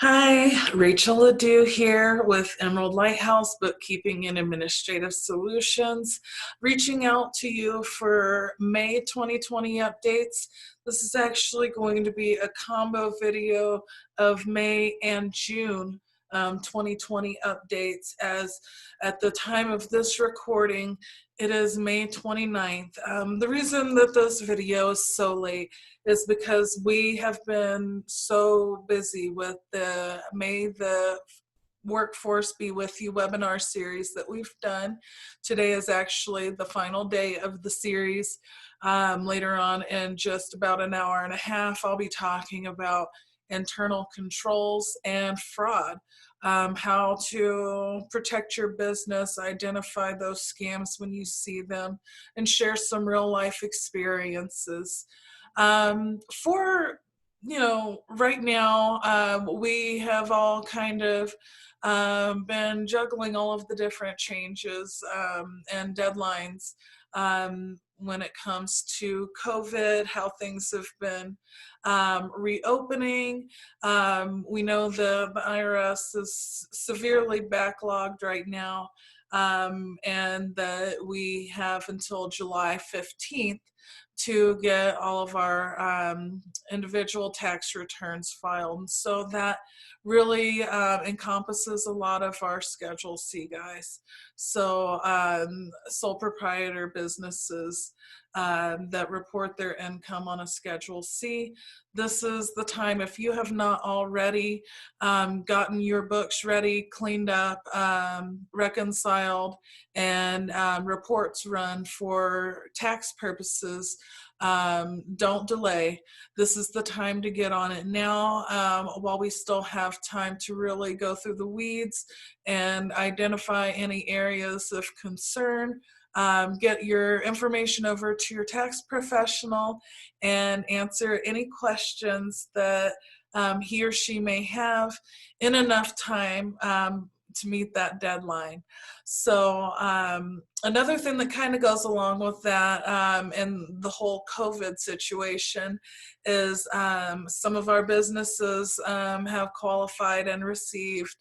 Hi, Rachel Ledoux here with Emerald Lighthouse Bookkeeping and Administrative Solutions, reaching out to you for May 2020 updates. This is actually going to be a combo video of May and June 2020 updates, as at the time of this recording, it is May 29th. The reason that this video is so late is because we have been so busy with the May the Workforce Be With You webinar series that we've done. Today is actually the final day of the series. Later on in just about an hour and a half, I'll be talking about internal controls and fraud, how to protect your business, identify those scams when you see them, and share some real life experiences. For right now, we have all kind of been juggling all of the different changes and deadlines when it comes to COVID, how things have been reopening. We know the IRS is severely backlogged right now, and that we have until July 15th to get all of our individual tax returns filed. And so that really encompasses a lot of our Schedule C guys. So sole proprietor businesses that report their income on a Schedule C. This is the time, if you have not already gotten your books ready, cleaned up, reconciled, and reports run for tax purposes, don't delay. This is the time to get on it now, while we still have time to really go through the weeds and identify any areas of concern. Get your information over to your tax professional and answer any questions that he or she may have in enough time to meet that deadline. So another thing that kind of goes along with that and the whole COVID situation is some of our businesses have qualified and received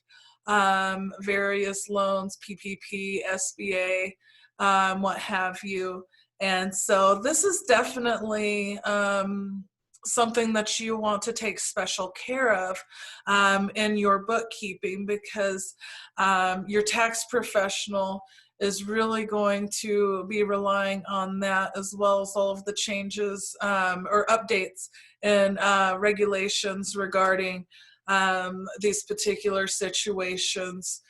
various loans, PPP, SBA, what have you. And so this is definitely something that you want to take special care of in your bookkeeping, because your tax professional is really going to be relying on that, as well as all of the changes or updates and regulations regarding these particular situations.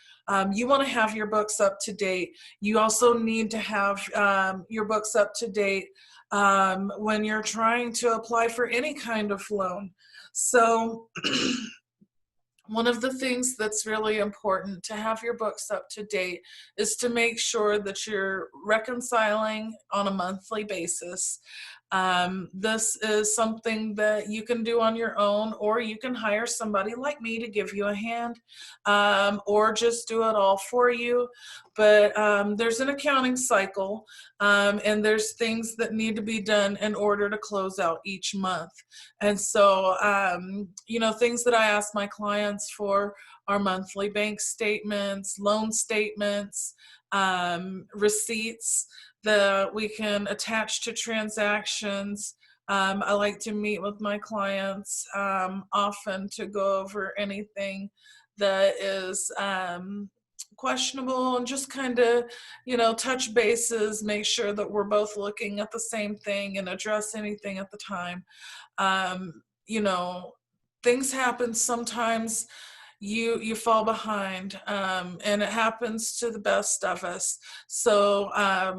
You want to have your books up to date. You also need to have your books up to date when you're trying to apply for any kind of loan. So one of the things that's really important to have your books up to date is to make sure that you're reconciling on a monthly basis. This is something that you can do on your own, or you can hire somebody like me to give you a hand, or just do it all for you. But there's an accounting cycle, and there's things that need to be done in order to close out each month. And so, things that I ask my clients for are monthly bank statements, loan statements, receipts that we can attach to transactions. I like to meet with my clients often to go over anything that is questionable, and just kind of, touch bases, make sure that we're both looking at the same thing and address anything at the time. You know, things happen sometimes. You fall behind, and it happens to the best of us. So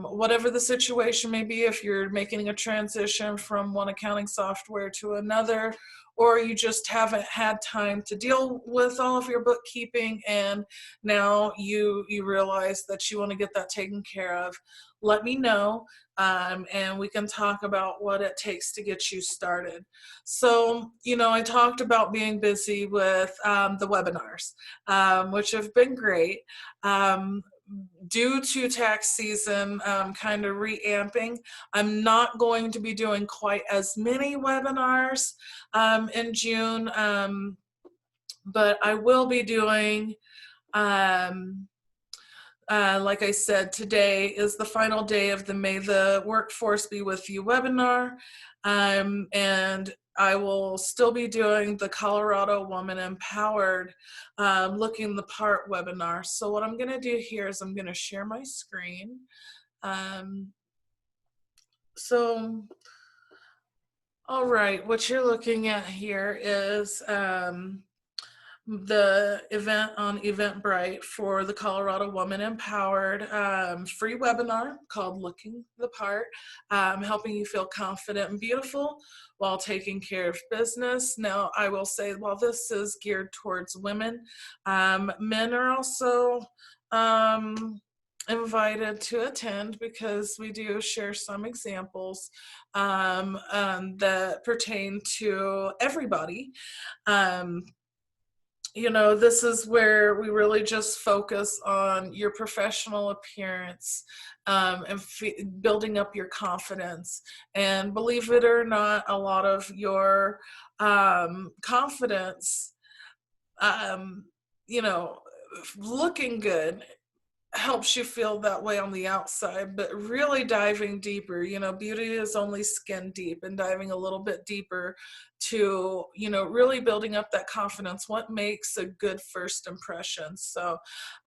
whatever the situation may be, if you're making a transition from one accounting software to another, or you just haven't had time to deal with all of your bookkeeping, and now you realize that you want to get that taken care of, let me know, and we can talk about what it takes to get you started. So, I talked about being busy with the webinars, which have been great. Due to tax season kind of reamping, I'm not going to be doing quite as many webinars in June. but I will be doing, like I said, today is the final day of the May the Workforce Be With You webinar. And I will still be doing the Colorado Woman Empowered Looking the Part webinar. So what I'm going to do here is I'm going to share my screen. So, all right, what you're looking at here is the event on Eventbrite for the Colorado Woman Empowered free webinar called Looking the Part, helping you feel confident and beautiful while taking care of business. Now, I will say, while this is geared towards women, men are also invited to attend, because we do share some examples that pertain to everybody. You know, this is where we really just focus on your professional appearance and building up your confidence. And believe it or not, a lot of your confidence, you know, looking good helps you feel that way on the outside, but really diving deeper, you know, beauty is only skin deep, and diving a little bit deeper to, you know, really building up that confidence. What makes a good first impression? So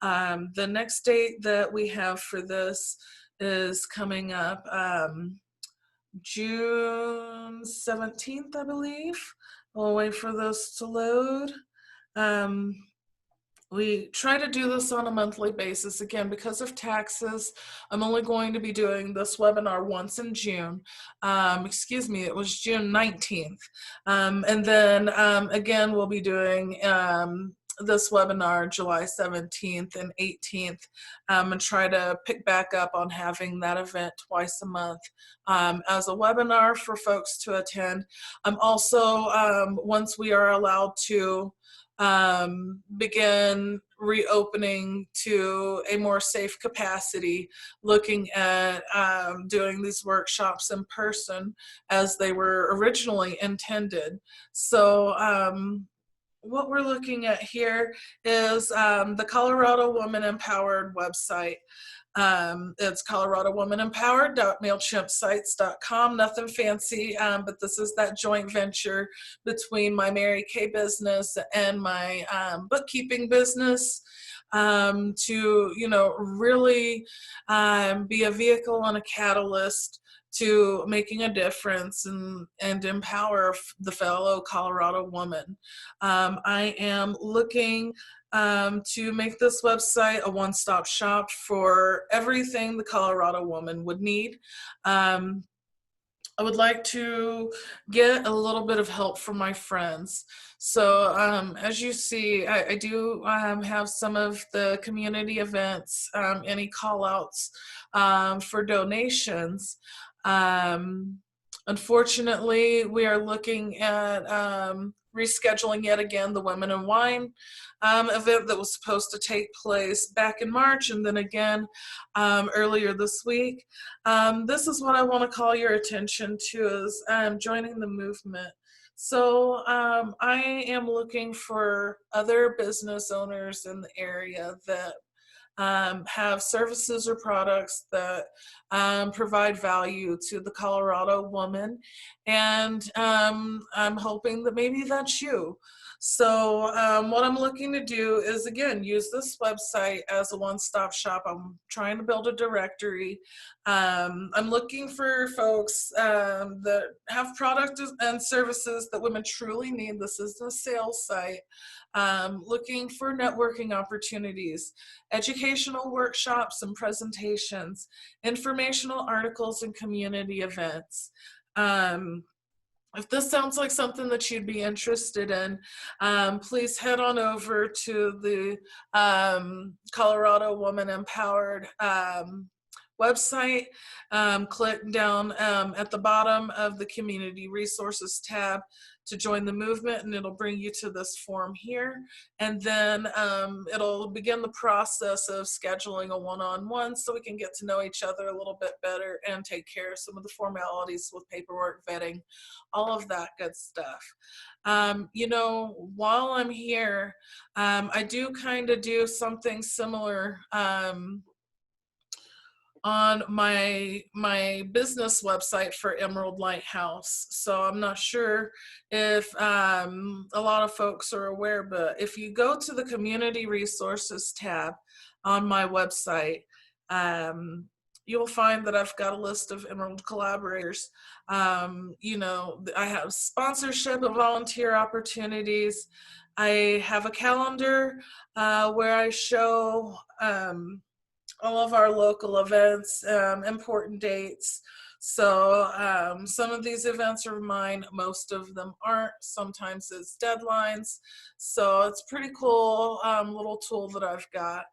the next date that we have for this is coming up June 17th, I believe. We'll wait for those to load. We try to do this on a monthly basis. Again, because of taxes, I'm only going to be doing this webinar once in June. Excuse me, it was June 19th. And then again, we'll be doing this webinar July 17th and 18th, and try to pick back up on having that event twice a month as a webinar for folks to attend. I'm also, once we are allowed to begin reopening to a more safe capacity, looking at doing these workshops in person as they were originally intended. So what we're looking at here is the Colorado Woman Empowered website. It's coloradowomanempowered.mailchimpsites.com. Nothing fancy, but this is that joint venture between my Mary Kay business and my bookkeeping business, to, you know, really be a vehicle and a catalyst to making a difference and empower the fellow Colorado woman. I am looking to make this website a one-stop shop for everything the Colorado woman would need. I would like to get a little bit of help from my friends. So as you see, I do have some of the community events, any call outs for donations. Unfortunately, we are looking at rescheduling yet again the Women in Wine event that was supposed to take place back in March, and then again earlier this week. This is what I want to call your attention to, is joining the movement. So I am looking for other business owners in the area that have services or products that provide value to the Colorado woman. And I'm hoping that maybe that's you. So what I'm looking to do is, again, use this website as a one-stop shop. I'm trying to build a directory. I'm looking for folks that have products and services that women truly need. This is a sales site. Looking for networking opportunities, educational workshops and presentations, informational articles and community events. If this sounds like something that you'd be interested in, please head on over to the Colorado Woman Empowered website. Click down at the bottom of the Community Resources tab to join the movement, and it'll bring you to this form here. And then it'll begin the process of scheduling a one-on-one so we can get to know each other a little bit better and take care of some of the formalities with paperwork, vetting, all of that good stuff. You know, while I'm here, I do kind of do something similar on my business website for Emerald Lighthouse. So I'm not sure if a lot of folks are aware, but if you go to the Community Resources tab on my website, you'll find that I've got a list of Emerald collaborators. You know, I have sponsorship and volunteer opportunities. I have a calendar where I show all of our local events, important dates. So some of these events are mine, most of them aren't. Sometimes it's deadlines. So it's pretty cool little tool that I've got.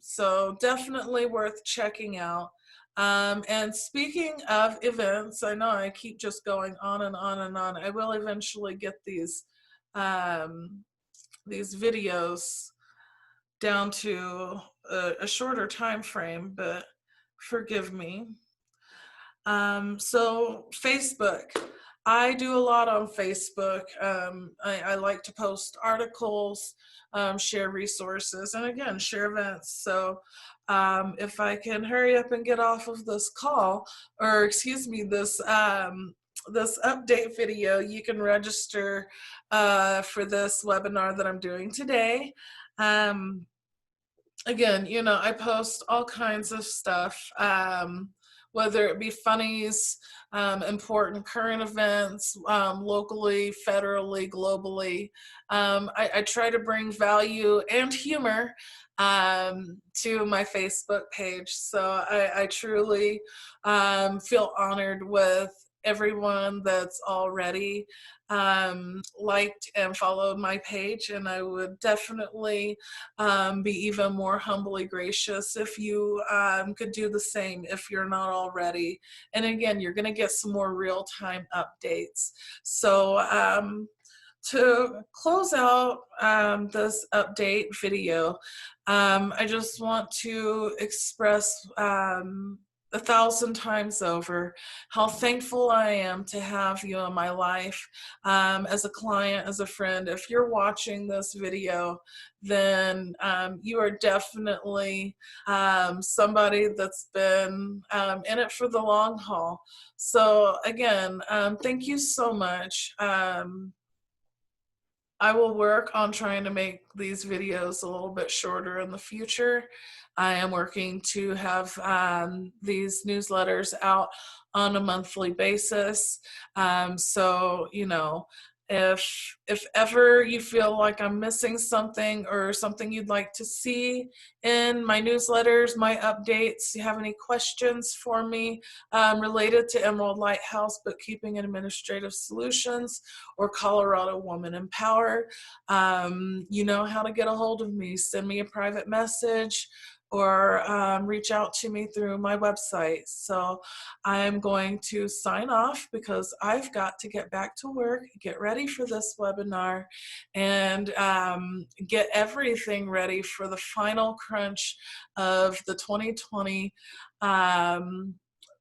So definitely worth checking out. And speaking of events, I know I keep just going on and on and on. I will eventually get these videos down to a shorter time frame, but forgive me. So Facebook, I do a lot on Facebook. I like to post articles, share resources, and again, share events. So if I can hurry up and get off of this call, or excuse me, this update video, you can register for this webinar that I'm doing today. Again, you know, I post all kinds of stuff, whether it be funnies, important current events, locally, federally, globally. I try to bring value and humor to my Facebook page. So I truly feel honored with everyone that's already liked and followed my page, and I would definitely be even more humbly gracious if you could do the same if you're not already. And again, you're going to get some more real-time updates. So to close out this update video, I just want to express 1,000 times over how thankful I am to have you in my life, as a client, as a friend. If you're watching this video, then you are definitely somebody that's been in it for the long haul. So again, thank you so much. I will work on trying to make these videos a little bit shorter in the future. I am working to have these newsletters out on a monthly basis. So, you know, if ever you feel like I'm missing something or something you'd like to see in my newsletters, my updates, you have any questions for me related to Emerald Lighthouse, Bookkeeping and Administrative Solutions, or Colorado Woman in Power, you know how to get a hold of me. Send me a private message or reach out to me through my website. So I'm going to sign off because I've got to get back to work, get ready for this webinar, and get everything ready for the final crunch of the 2020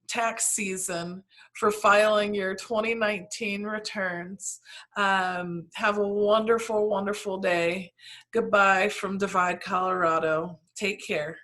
tax season for filing your 2019 returns. Have a wonderful, wonderful day. Goodbye from Divide, Colorado. Take care.